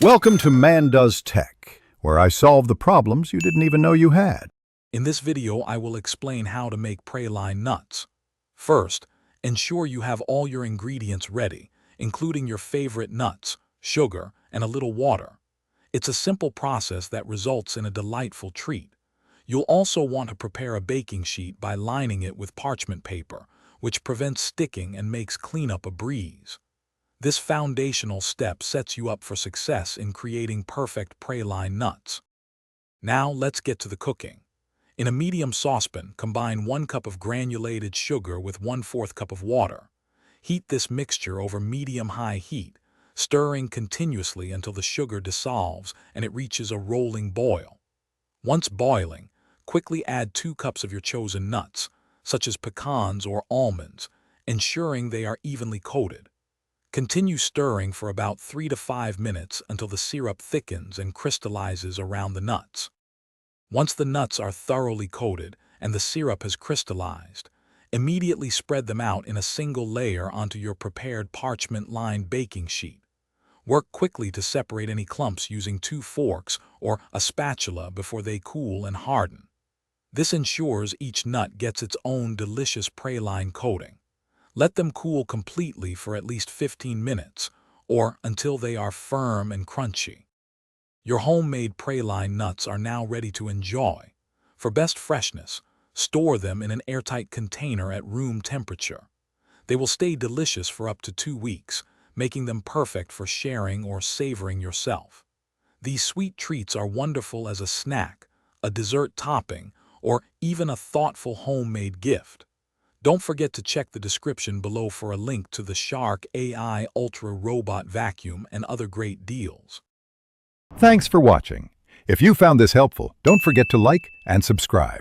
Welcome to Man Does Tech, where I solve the problems you didn't even know you had. In this video, I will explain how to make praline nuts. First, ensure you have all your ingredients ready, including your favorite nuts, sugar, and a little water. It's a simple process that results in a delightful treat. You'll also want to prepare a baking sheet by lining it with parchment paper, which prevents sticking and makes cleanup a breeze. This foundational step sets you up for success in creating perfect praline nuts. Now let's get to the cooking. In a medium saucepan, combine 1 cup of granulated sugar with 1/4 cup of water. Heat this mixture over medium-high heat, stirring continuously until the sugar dissolves and it reaches a rolling boil. Once boiling, quickly add 2 cups of your chosen nuts, such as pecans or almonds, ensuring they are evenly coated. Continue stirring for about 3 to 5 minutes until the syrup thickens and crystallizes around the nuts. Once the nuts are thoroughly coated and the syrup has crystallized, immediately spread them out in a single layer onto your prepared parchment-lined baking sheet. Work quickly to separate any clumps using 2 forks or a spatula before they cool and harden. This ensures each nut gets its own delicious praline coating. Let them cool completely for at least 15 minutes, or until they are firm and crunchy. Your homemade praline nuts are now ready to enjoy. For best freshness, store them in an airtight container at room temperature. They will stay delicious for up to 2 weeks, making them perfect for sharing or savoring yourself. These sweet treats are wonderful as a snack, a dessert topping, or even a thoughtful homemade gift. Don't forget to check the description below for a link to the Shark AI Ultra Robot Vacuum and other great deals. Thanks for watching. If you found this helpful, don't forget to like and subscribe.